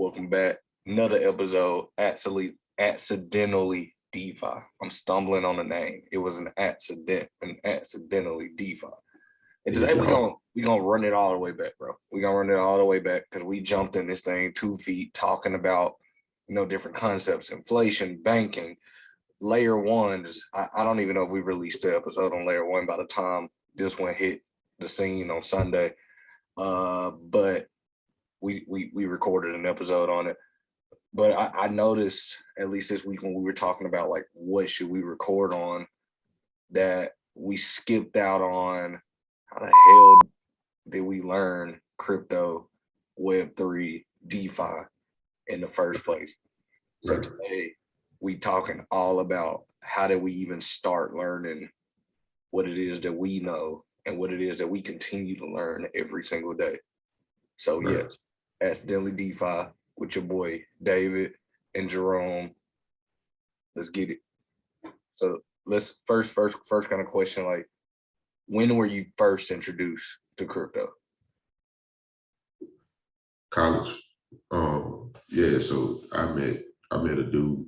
Welcome back. Another episode, accidentally DeFi. I'm stumbling on the name. It was an accidentally DeFi. And today we gonna run it all the way back, bro. We gonna run it all the way back because we jumped in this thing 2 feet talking about different concepts, inflation, banking, layer ones. I don't even know if we released the episode on layer one by the time this one hit the scene on Sunday. But we recorded an episode on it. But I noticed, at least this week when we were talking about like what should we record on, that we skipped out on how the hell did we learn crypto, Web3, DeFi in the first place. So today we talking all about how did we even start learning what it is that we know and what it is that we continue to learn every single day. So yes, accidentally DeFi with your boy David and Jerome. Let's get it. So let's first kind of question, like, when were you first introduced to crypto? College. Yeah, so I met a dude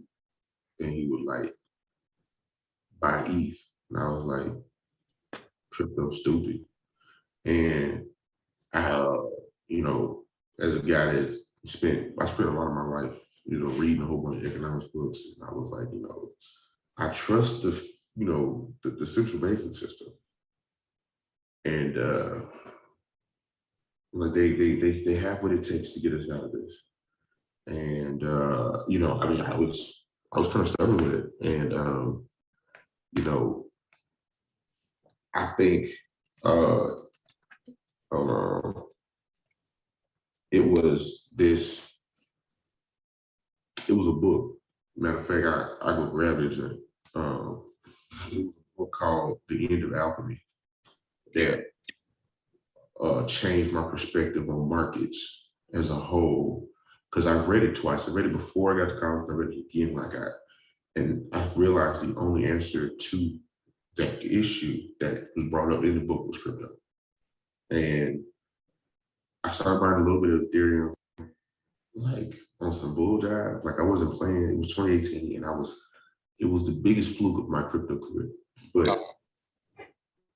and he was like, buy ETH. And I was like, crypto stupid. And I, as a guy that I spent a lot of my life, reading a whole bunch of economics books. And I was like, I trust the central banking system. And like they have what it takes to get us out of this. And I was kind of stubborn with it. And I think it was a book. Matter of fact, I go grab it. It was a book called The End of Alchemy that changed my perspective on markets as a whole. Because I've read it twice. I read it before I got to college. I read it again when I got, and I've realized the only answer to that issue that was brought up in the book was crypto. And I started buying a little bit of Ethereum, like on some bull jive. Like I wasn't playing. It was 2018, and it was the biggest fluke of my crypto career.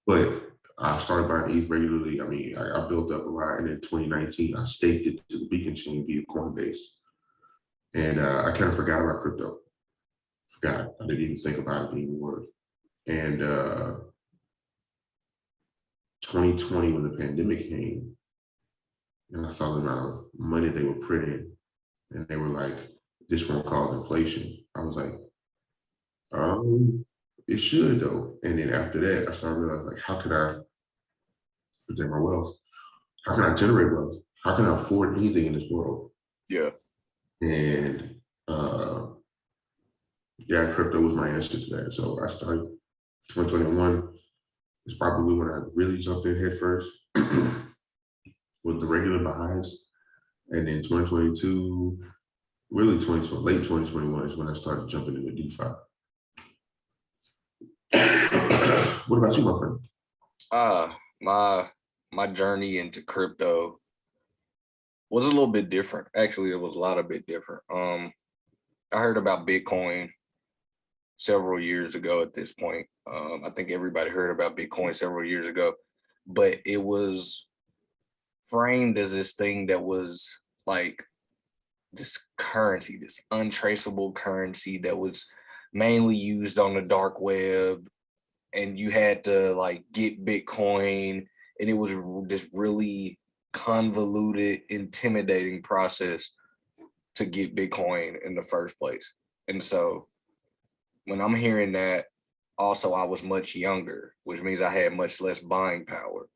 But I started buying ETH regularly. I mean, I built up a lot, and in 2019, I staked it to the Beacon chain via Coinbase, and I kind of forgot about crypto. I didn't even think about it anymore. And 2020, when the pandemic came, and I saw the amount of money they were printing, and they were like, "This won't cause inflation." I was like, it should though. And then after that, I started realizing, like, how can I protect my wealth? How can I generate wealth? How can I afford anything in this world? Yeah. And crypto was my answer to that. So I started 2021 is probably when I really jumped in head first with the regular buys. And then 2022, really late 2021 is when I started jumping into DeFi. What about you, my friend? My journey into crypto was a little bit different. Actually, it was a lot of bit different. I heard about Bitcoin several years ago at this point. I think everybody heard about Bitcoin several years ago, but it was framed as this thing that was like this currency, this untraceable currency that was mainly used on the dark web, and you had to like get Bitcoin, and it was this really convoluted, intimidating process to get Bitcoin in the first place. And so when I'm hearing that, also I was much younger, which means I had much less buying power.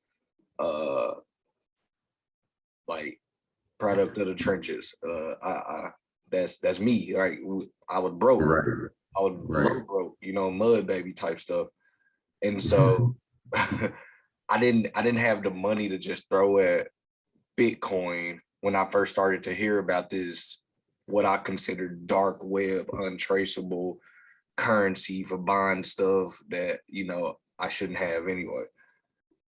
Like product of the trenches. That's me. Right? I was broke. Right. I was broke, mud baby type stuff. And so I didn't have the money to just throw at Bitcoin when I first started to hear about this, what I considered dark web, untraceable currency for buying stuff that, I shouldn't have anyway.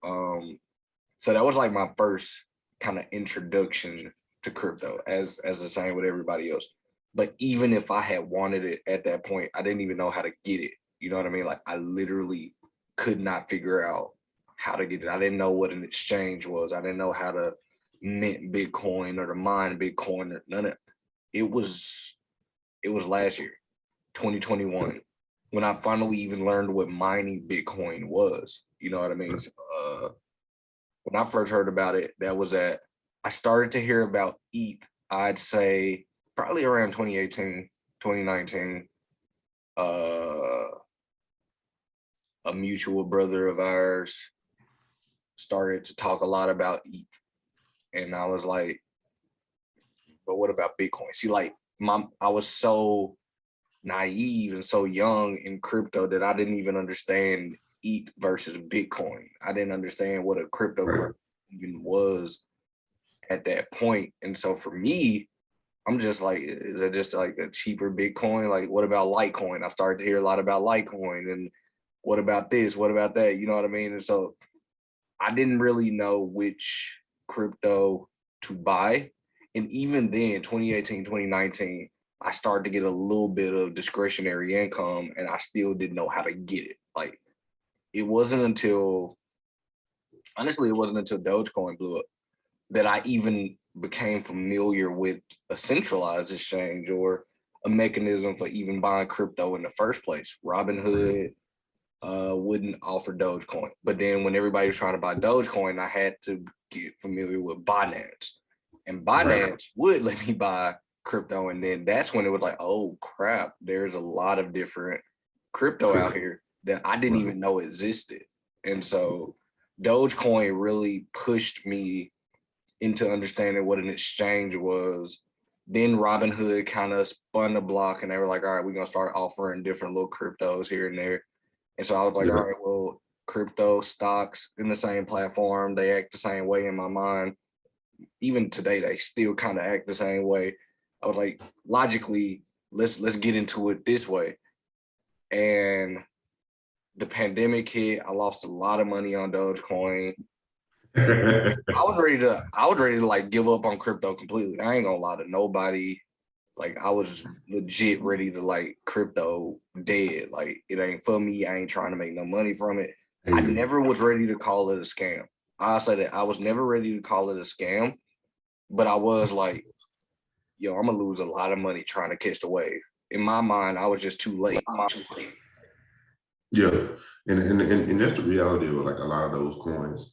So that was like my first kind of introduction to crypto as the same with everybody else. But even if I had wanted it at that point, I didn't even know how to get it. You know what I mean? Like I literally could not figure out how to get it. I didn't know what an exchange was. I didn't know how to mint Bitcoin or to mine Bitcoin or none of it. It was last year, 2021, when I finally even learned what mining Bitcoin was. You know what I mean? So, when I first heard about it, I started to hear about ETH, I'd say probably around 2018, 2019. A mutual brother of ours started to talk a lot about ETH. And I was like, but what about Bitcoin? See, like I was so naive and so young in crypto that I didn't even understand ETH versus Bitcoin. I didn't understand what a cryptocurrency even was at that point. And so for me, I'm just like, is it just like a cheaper Bitcoin? Like, what about Litecoin? I started to hear a lot about Litecoin, and what about this? What about that? You know what I mean? And so I didn't really know which crypto to buy. And even then, 2018, 2019, I started to get a little bit of discretionary income, and I still didn't know how to get it. Like, honestly, it wasn't until Dogecoin blew up that I even became familiar with a centralized exchange or a mechanism for even buying crypto in the first place. Robinhood wouldn't offer Dogecoin. But then when everybody was trying to buy Dogecoin, I had to get familiar with Binance. And Binance would let me buy crypto. And then that's when it was like, oh crap, there's a lot of different crypto out here that I didn't even know existed. And so Dogecoin really pushed me into understanding what an exchange was. Then Robinhood kind of spun the block and they were like, all right, we're going to start offering different little cryptos here and there. And so I was like, all right, well, crypto stocks in the same platform, they act the same way in my mind. Even today, they still kind of act the same way. I was like, logically, let's get into it this way. And the pandemic hit. I lost a lot of money on Dogecoin. I was ready to like give up on crypto completely. I ain't gonna lie to nobody. Like I was legit ready to like crypto dead. Like it ain't for me. I ain't trying to make no money from it. I never was ready to call it a scam. I'll say that I was never ready to call it a scam, but I was like, yo, I'm gonna lose a lot of money trying to catch the wave. In my mind, I was just too late. Yeah, and that's the reality of like a lot of those coins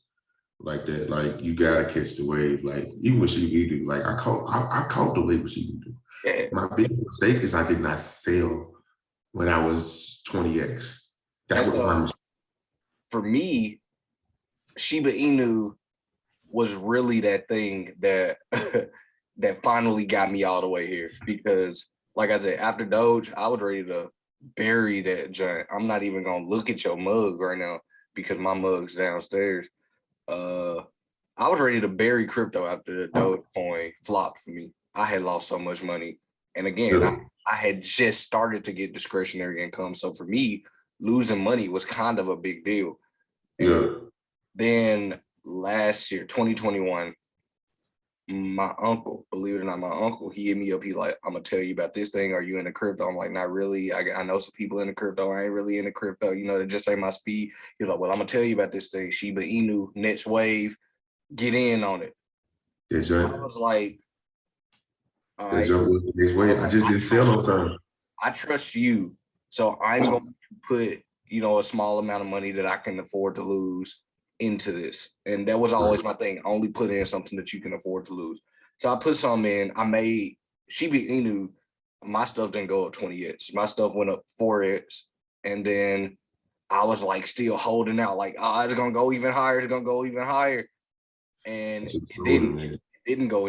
like that. Like you gotta catch the wave. Like even with CBD, like I caught the wave with CBD. Yeah. My biggest mistake is I did not sell when I was 20x. That was my mistake. For me, Shiba Inu was really that thing that that finally got me all the way here. Because like I said, after Doge, I was ready to bury that giant. I'm not even gonna look at your mug right now because my mug's downstairs. I was ready to bury crypto after the Dogecoin flopped for me. I had lost so much money. And again, I had just started to get discretionary income. So for me, losing money was kind of a big deal. And then last year, 2021, my uncle, believe it or not, my uncle, he hit me up. He's like, I'm gonna tell you about this thing. Are you into crypto? I'm like, not really. I know some people into crypto. I ain't really into crypto. You know, they just ain't my speed. He's like, well, I'm gonna tell you about this thing. Shiba Inu, next wave, get in on it. I was like, all right. I just didn't sell no time. I trust you. So I'm going to put, a small amount of money that I can afford to lose into this. And that was always my thing. Only put in something that you can afford to lose. So I put some in. I made Shiba Inu. My stuff didn't go up 20x. My stuff went up 4x. And then I was like still holding out, like, oh, it's gonna go even higher. It's gonna go even higher. And it didn't. It didn't go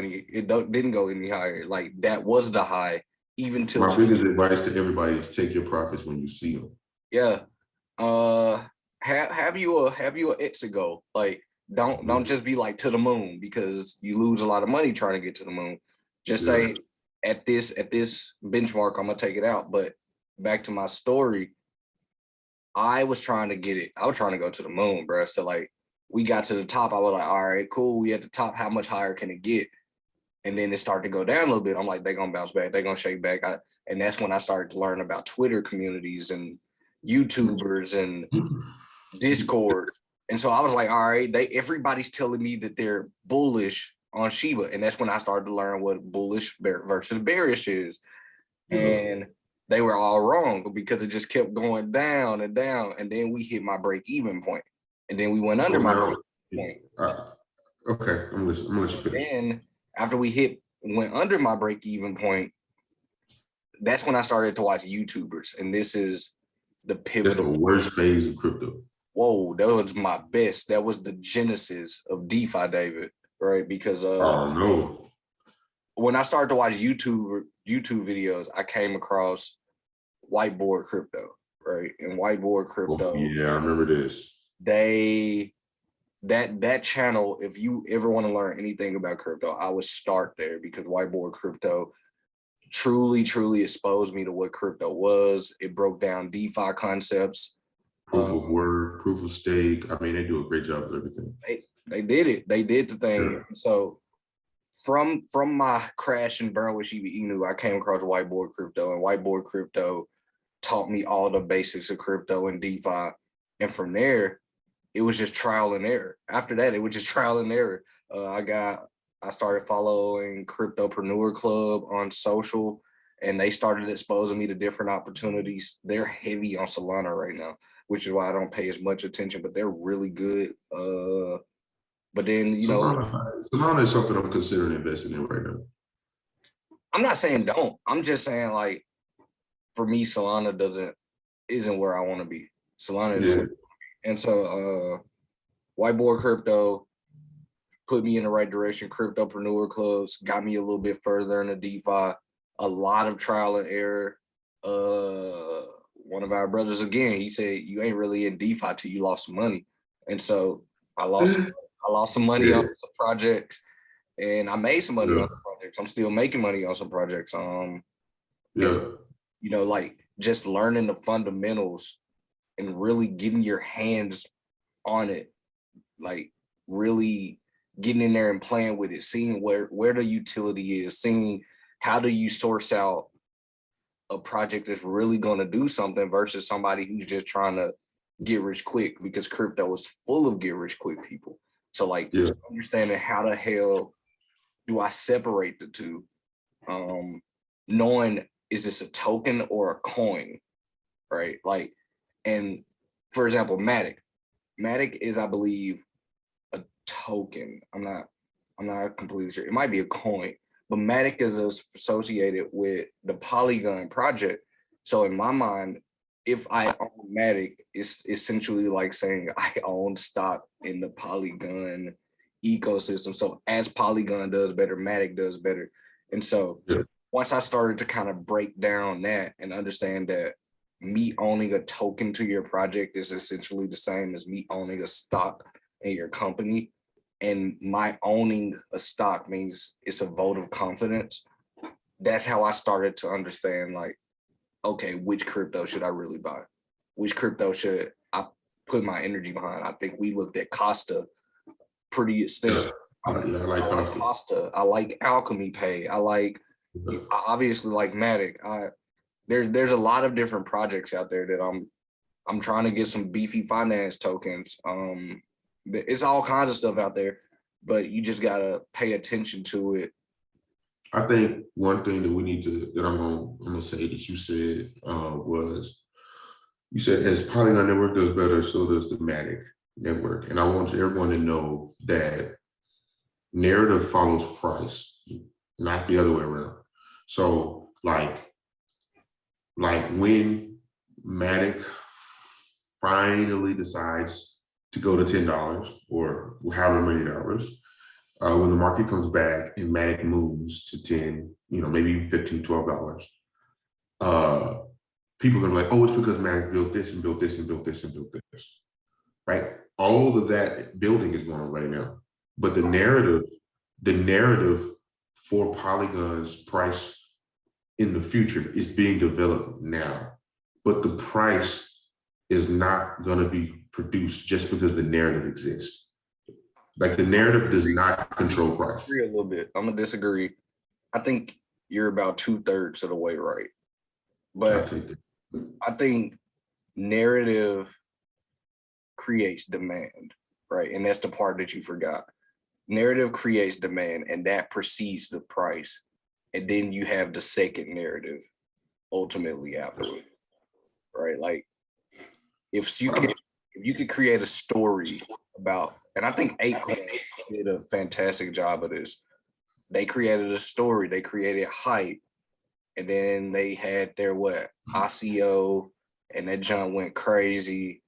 any higher. Like that was the high. Even till my biggest advice to everybody is take your profits when you see them. Yeah. Have you a exit goal? Like don't just be like to the moon because you lose a lot of money trying to get to the moon. Just say at this benchmark, I'm gonna take it out. But back to my story, I was trying to get it. I was trying to go to the moon, bro. So like we got to the top. I was like, all right, cool. We at the top. How much higher can it get? And then it started to go down a little bit. I'm like, they're gonna bounce back, they're gonna shake back. And that's when I started to learn about Twitter communities and YouTubers and Discord. And so I was like, all right, everybody's telling me that they're bullish on Shiba. And that's when I started to learn what bullish versus bearish is. And they were all wrong because it just kept going down and down. And then we hit my break-even point. And then we went under my break-even point. Okay, I'm gonna let you finish. Then after we went under my break-even point, that's when I started to watch YouTubers. And this is the pivotal. That's the worst phase of crypto. Whoa, that was my best. That was the genesis of DeFi, David, right? Because oh no. When I started to watch YouTube videos, I came across Whiteboard Crypto, right? And Whiteboard Crypto. Oh, yeah, I remember this. That channel, if you ever want to learn anything about crypto, I would start there because Whiteboard Crypto truly exposed me to what crypto was. It broke down DeFi concepts. Proof of work, proof of stake. I mean, they do a great job of everything. They did it. They did the thing. Yeah. So from my crash and burn with Shiba Inu, I came across Whiteboard Crypto, and Whiteboard Crypto taught me all the basics of crypto and DeFi. And from there, it was just trial and error. After that, it was just trial and error. I started following Cryptopreneur Club on social, and they started exposing me to different opportunities. They're heavy on Solana right now, which is why I don't pay as much attention, but they're really good. But then, Solana is something I'm considering investing in right now. I'm not saying don't. I'm just saying, like, for me, Solana isn't where I want to be. Solana is, and so Whiteboard Crypto put me in the right direction. Cryptopreneur Clubs got me a little bit further into DeFi. A lot of trial and error. One of our brothers, again, he said, you ain't really in DeFi till you lost some money. And so I lost some money on some projects, and I made some money on some projects. I'm still making money on some projects. Like just learning the fundamentals and really getting your hands on it, like really getting in there and playing with it, seeing where the utility is, seeing how do you source out a project that's really going to do something versus somebody who's just trying to get rich quick, because crypto is full of get rich quick people. So like understanding how the hell do I separate the two, knowing is this a token or a coin, right? Like, and for example, Matic is, I believe, a token. I'm not completely sure. It might be a coin, but Matic is associated with the Polygon project. So in my mind, if I own Matic, it's essentially like saying I own stock in the Polygon ecosystem. So as Polygon does better, Matic does better. And so once I started to kind of break down that and understand that me owning a token to your project is essentially the same as me owning a stock in your company, and my owning a stock means it's a vote of confidence. That's how I started to understand, like, okay, which crypto should I really buy? Which crypto should I put my energy behind? I think we looked at Costa pretty extensive. I like Costa. I like Alchemy Pay. I obviously like Matic. There's a lot of different projects out there that I'm trying to get some beefy finance tokens. It's all kinds of stuff out there, but you just gotta pay attention to it. I think one thing that I'm gonna say that you said was, you said as Polygon network does better, so does the Matic network. And I want everyone to know that narrative follows price, not the other way around. So like when Matic finally decides to go to $10 or however many dollars, when the market comes back and Matic moves to 10, maybe $15, $12, people are gonna be like, oh, it's because Matic built this and built this and built this and built this, right? All of that building is going on right now. But the narrative for Polygon's price in the future is being developed now. But the price is not gonna be produced just because the narrative exists. Like the narrative does not control price. A little bit. I'm gonna disagree. I think you're about 2/3 of the way right, but I think narrative creates demand, right? And that's the part that you forgot. Narrative creates demand, and that precedes the price, and then you have the second narrative ultimately afterward, right? Like if you could create a story about, and I think Apecoin did a fantastic job of this. They created a story, they created hype, and then they had their ICO, and that jump went crazy,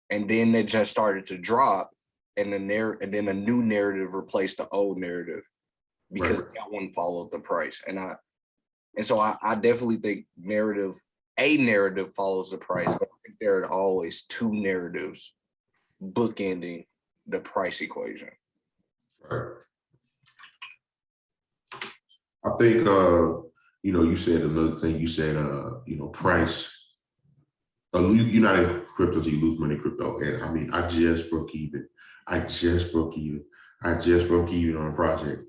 and then they just started to drop, and then a new narrative replaced the old narrative because that one followed the price, and so I definitely think a narrative follows the price, but I think there are always two narratives bookending the price equation. Right. I think you said another thing. You said price. You're not in crypto, so you lose money in crypto. And I mean, I just broke even. I just broke even on a project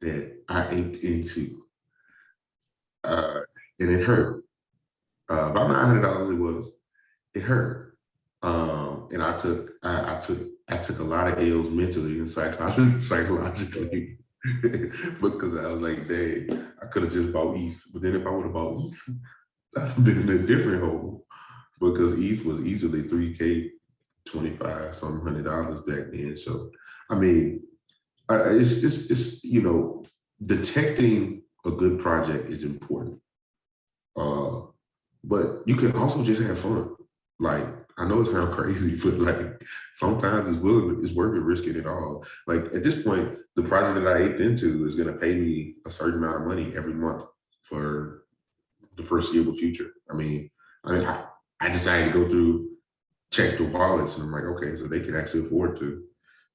that I inked into, and it hurt. About $900 it was. It hurt, and I took a lot of L's mentally and psychologically because I was like, dang, I could have just bought ETH. But then if I would have bought ETH, I'd have been in a different hole because ETH was easily $3K, $25 some $100 back then. So I mean, it's detecting a good project is important. But you can also just have fun. Like, I know it sounds crazy, but like sometimes it's worth it risking it all. Like at this point, the project that I aped into is going to pay me a certain amount of money every month for the foreseeable future. I decided to go through, check the wallets, and I'm like, okay, so they can actually afford to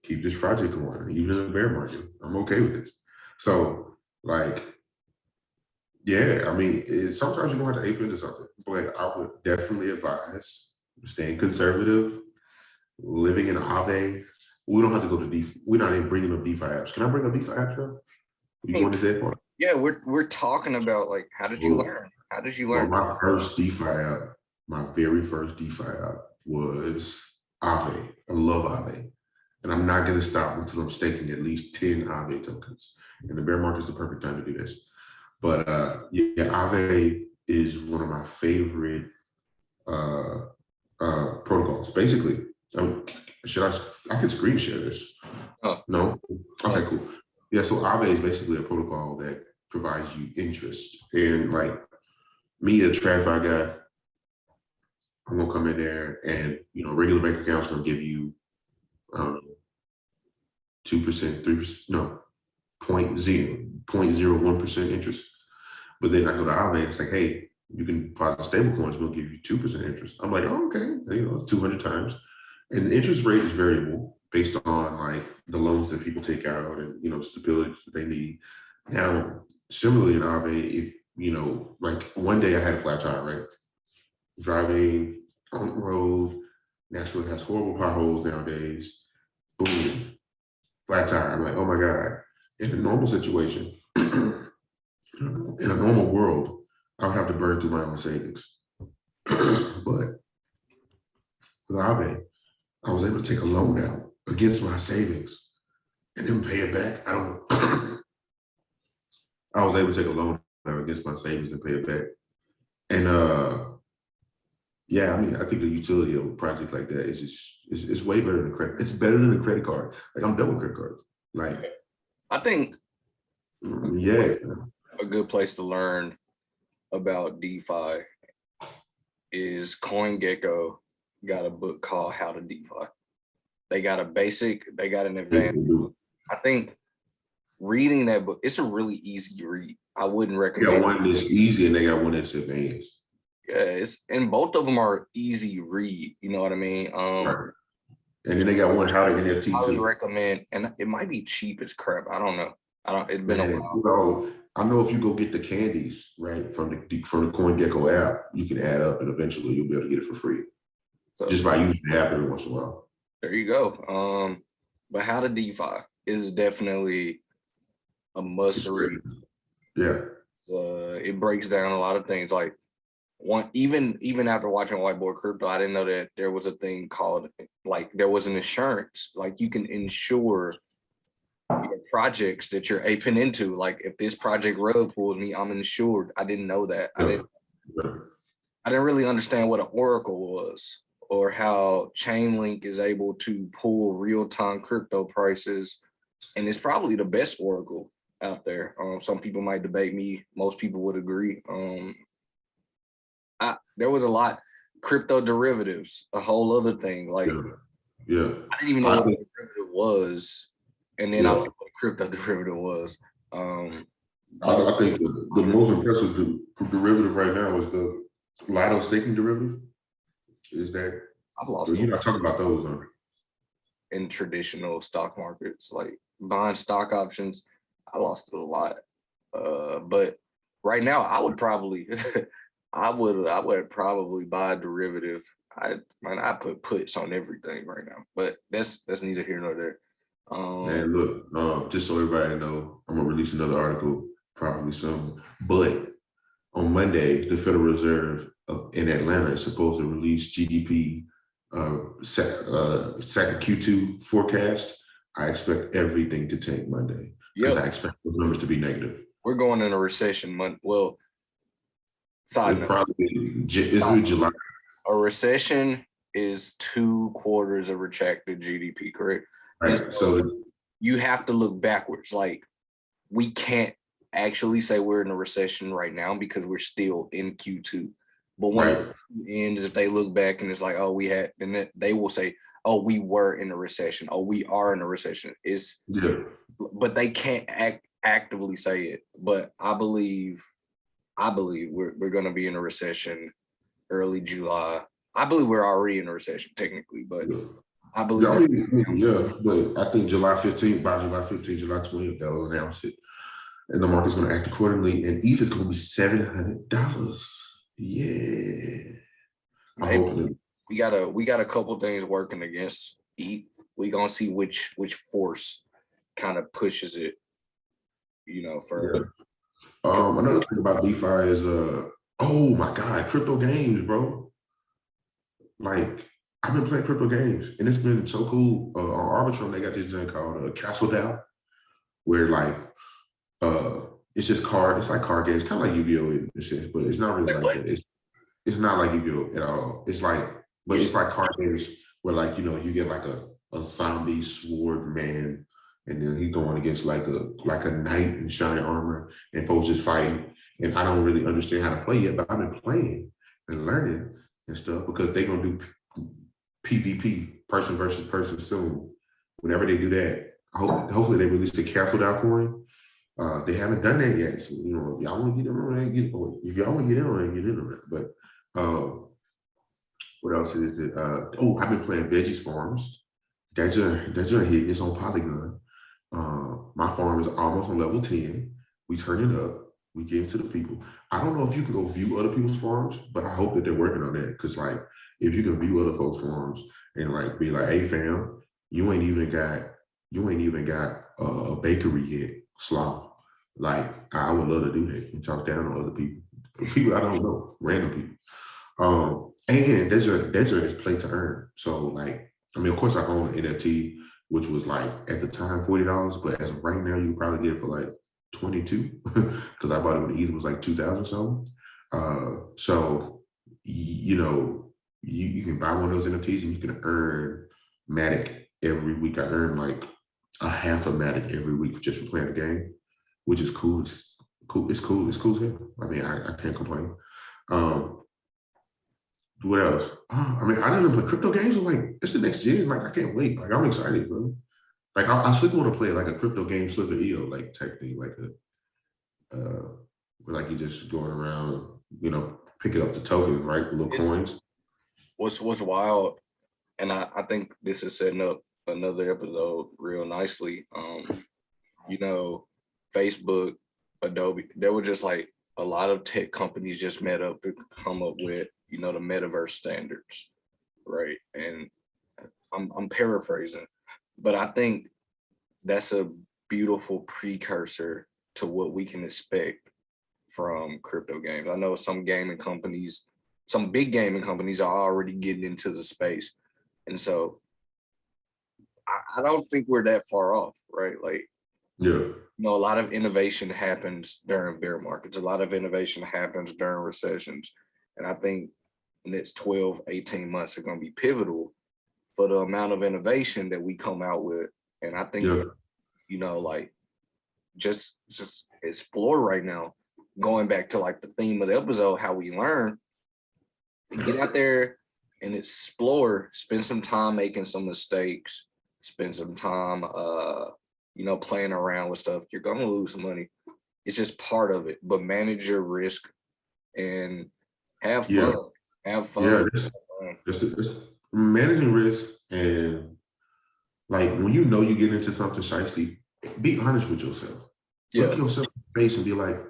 keep this project going, even in the bear market. I'm okay with this. So like, yeah, I mean, sometimes you're going to have to ape into something, but I would definitely advise staying conservative, living in Aave. We don't have to go to DeFi. We're not even bringing up DeFi apps. Can I bring up DeFi apps, bro? You want to say that part? Yeah, we're talking about like, how did you learn? How did you learn? Well, my first DeFi app, my very first DeFi app was Aave. I love Aave. And I'm not going to stop until I'm staking at least 10 Aave tokens. And the bear market is the perfect time to do this. But yeah, Aave is one of my favorite protocols. Basically, I can screen share this? Oh. No? Okay, cool. Yeah, so Aave is basically a protocol that provides you interest. And like me, a TradFi guy, I'm gonna come in there and regular bank account's gonna give you 2%, 3%, no, 0.01% interest. But then I go to Aave and it's like, hey, you can deposit stable coins, we'll give you 2% interest. I'm like, oh, okay, it's 200 times. And the interest rate is variable based on like the loans that people take out and stability that they need. Now, similarly in Aave, if like one day I had a flat tire, right? Driving on the road, Nashville has horrible potholes nowadays. Boom, flat tire. I'm like, oh my God. In a normal situation, in a normal world, I would have to burn through my own savings. But with Aave, I was able to take a loan out against my savings and then pay it back. I was able to take a loan out against my savings and pay it back. And yeah, I mean, I think the utility of a project like that is it's way better than credit. It's better than a credit card. Like I'm done with credit cards. Like I think yeah, a good place to learn about DeFi is CoinGecko got a book called How to DeFi. They got an advanced book. I think reading that book, it's a really easy read. I wouldn't recommend. They got one that's easy and they got one that's advanced. Yeah, and both of them are easy read. You know what I mean? Right. And then they got one How to NFT highly too. Recommend, and it might be cheap as crap. I don't know. It's been a while. Well, I know if you go get the candies right from the CoinGecko app, you can add up and eventually you'll be able to get it for free. So, just by using the app every once in a while. There you go. But how to DeFi is definitely a must read. Yeah. It breaks down a lot of things. Like even after watching Whiteboard Crypto, I didn't know that there was a thing called like there was an insurance. Like you can insure your projects that you're aping into. Like if this project rug pulls me, I'm insured. I didn't know that. Yeah. I didn't really understand what an oracle was or how Chainlink is able to pull real-time crypto prices. And it's probably the best oracle out there. Some people might debate me. Most people would agree. There was a lot. Crypto derivatives, a whole other thing. Like, yeah. I didn't even know what a derivative was. And then I learned what a crypto derivative was. I think the most impressive derivative right now is the Lido staking derivative. Is that I've lost you're not talking about those, huh? In traditional stock markets, like buying stock options, I lost a lot. But right now, I would probably, I would probably buy a derivative. I put puts on everything right now, but that's neither here nor there. Man, look, just so everybody know, I'm gonna release another article probably soon. But on Monday, the Federal Reserve in Atlanta is supposed to release GDP second Q2 forecast. I expect everything to tank Monday because I expect those numbers to be negative. We're going in a recession month. Well, side note, it's July. A recession is 2 quarters of retracted GDP, correct? Right. So you have to look backwards. Like we can't actually say we're in a recession right now because we're still in Q2. But when it ends, if they look back and it's like, oh, then they will say, oh, we were in a recession. Oh, we are in a recession. But they can't actively say it. But I believe we're going to be in a recession early July. I believe we're already in a recession technically, but I believe. But I think July 15th, by July 15th, July 20th, they'll announce it. And the market's going to act accordingly. And ETH is going to be $700. Yeah. We got a couple things working against ETH. We gonna see which force kind of pushes it, further. Another thing about DeFi is oh my God, crypto games, bro. Like I've been playing crypto games and it's been so cool. On Arbitrum, they got this thing called Castle DAO, where like it's just it's like card games, kind of like Yu-Gi-Oh! In a sense, but it's not really like that. It's not like Yu-Gi-Oh! At all. It's like card games where like, you get like a zombie sword man, and then he's going against like a knight in shiny armor, and folks just fighting. And I don't really understand how to play yet, but I've been playing and learning and stuff because they're gonna do PvP, person versus person, soon. Whenever they do that, hopefully they release the Castle DAO coin. They haven't done that yet. So, if y'all want to get in on that, if y'all want to get in on it, get in on it. But what else is it? I've been playing Veggies Farms. That's just hit. It's on Polygon. My farm is almost on level 10. We turn it up. We get into the people. I don't know if you can go view other people's farms, but I hope that they're working on that. Because like, if you can view other folks' farms and like be like, hey fam, you ain't even got a bakery yet, slop. Like I would love to do that and talk down on other people I don't know, random people. And that joint is play to earn. So like, I mean, of course I own an NFT, which was like at the time $40, but as of right now, you can probably get it for like 22 because I bought it when ETH was like 2,000 something. So you can buy one of those NFTs and you can earn Matic every week. I earn like a half a Matic every week just for playing the game, which is cool. It's cool. It's cool as hell. I mean, I can't complain. What else? I mean, I didn't play crypto games. I'm like, it's the next gen. Like, I can't wait. Like, I'm excited, bro. Like, I still want to play like a crypto game Slither EO, like type thing, like where like you just going around, picking up the tokens, right? The little coins. What's wild, and I think this is setting up another episode real nicely. Facebook, Adobe, there were just like a lot of tech companies just met up to come up with, the metaverse standards, right? And I'm paraphrasing, But I think that's a beautiful precursor to what we can expect from crypto games. I know some big gaming companies are already getting into the space. And so I don't think we're that far off, right? Like, a lot of innovation happens during bear markets. A lot of innovation happens during recessions. And I think the next 12, 18 months are going to be pivotal for the amount of innovation that we come out with. And I think, like, just explore right now, going back to like the theme of the episode, how we learn, get out there and explore, spend some time making some mistakes, spend some time, playing around with stuff. You're going to lose some money. It's just part of it, but manage your risk and have fun. Have fun. It's managing risk, and like when you know you get into something shiesty, be honest with yourself. Look yourself in the face and be like,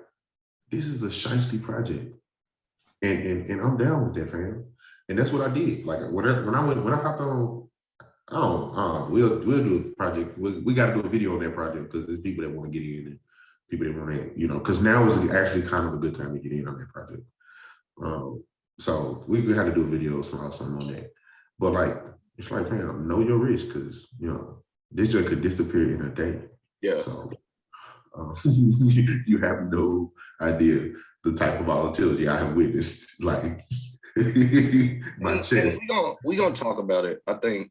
this is a shiesty project. And I'm down with that, fam. And that's what I did. Like when I hopped on, we'll do a project. We got to do a video on that project because there's people that want to get in and people that want to, because now is actually kind of a good time to get in on that project. So we had to do a video or something on that. But like, it's like, fam, know your risk because, this just could disappear in a day. Yeah. So you have no idea the type of volatility I have witnessed. Like my chest. We're gonna talk about it. I think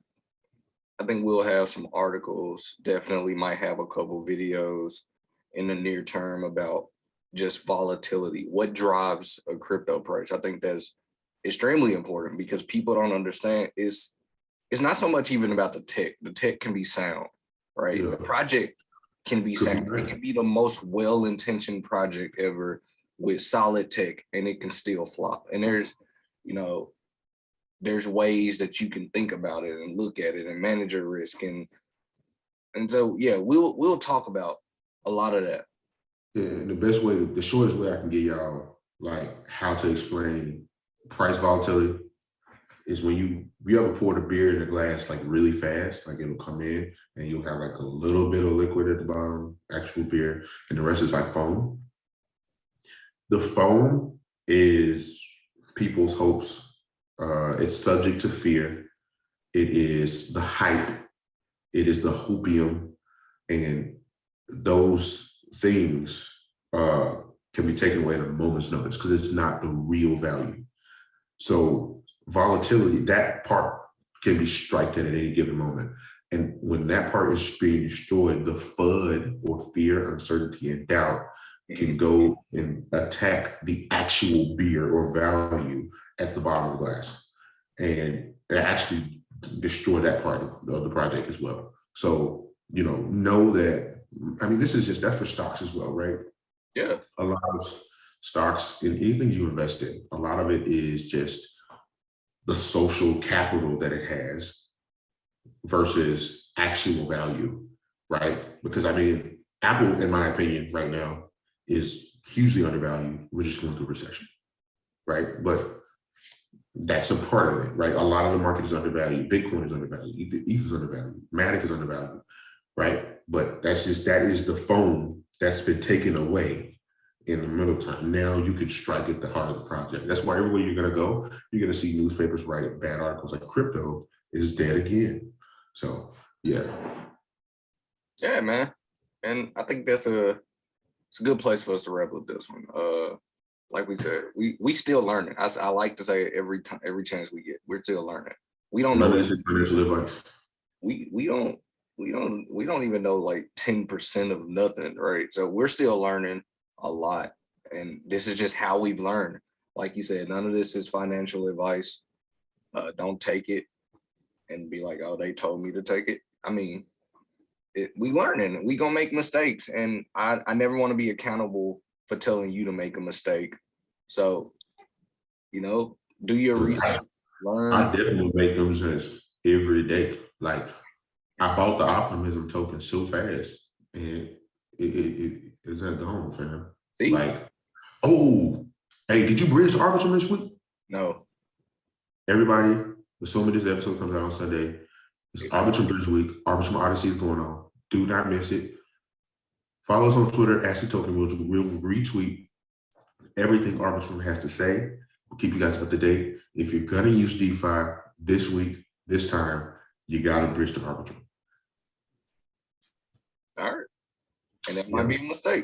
we'll have some articles. Definitely might have a couple videos in the near term about just volatility. What drives a crypto price? I think that's extremely important because people don't understand. It's not so much even about the tech. The tech can be sound, right? The project can be sound. It can be the most well-intentioned project ever with solid tech, and it can still flop. And there's ways that you can think about it and look at it and manage your risk. And so, we'll talk about a lot of that. Yeah, and the shortest way I can get y'all, like how to explain price volatility is when you ever pour the beer in a glass like really fast, like it'll come in and you'll have like a little bit of liquid at the bottom, actual beer, and the rest is like foam. The foam is people's hopes. It's subject to fear. It is the hype. It is the hopium, and those things can be taken away at a moment's notice because it's not the real value. So volatility, that part can be striked at any given moment. And when that part is being destroyed, the FUD or fear, uncertainty, and doubt can go and attack the actual beer or value at the bottom of the glass and actually destroy that part of the project as well. So, know that, that's for stocks as well, right? Yeah. A lot of stocks and anything you invest in, a lot of it is just the social capital that it has versus actual value, right? Because Apple, in my opinion, right now is hugely undervalued. We're just going through a recession, right? But that's a part of it, right? A lot of the market is undervalued. Bitcoin is undervalued. ETH is undervalued. Matic is undervalued, right? But that is the foam that's been taken away in the middle time. Now you can strike at the heart of the project. That's why everywhere you're going to go, you're going to see newspapers write bad articles like crypto is dead again. So, yeah. Yeah, man. And I think it's a good place for us to wrap up this one. Like we said, we still learning. I like to say every chance we get, we're still learning. We don't know financial advice. We don't even know like 10% of nothing, right? So we're still learning a lot, and this is just how we've learned. Like you said, none of this is financial advice. Don't take it and be like, oh, they told me to take it. We learning. We gonna make mistakes, and I never want to be accountable for telling you to make a mistake. So, do your research. Learn. I definitely make them just every day. Like I bought the optimism token so fast, and it's not gone, fam. See? Like, oh, hey, did you bridge the arbitrum this week? No. Everybody, assuming this episode comes out on Sunday, It's Arbitrum Bridge Week. Arbitrum Odyssey is going on. Do not miss it. Follow us on Twitter, @token. We'll retweet everything Arbitrum has to say. We'll keep you guys up to date. If you're gonna use DeFi this week, this time, you gotta bridge to Arbitrum. All right. And that might be a mistake.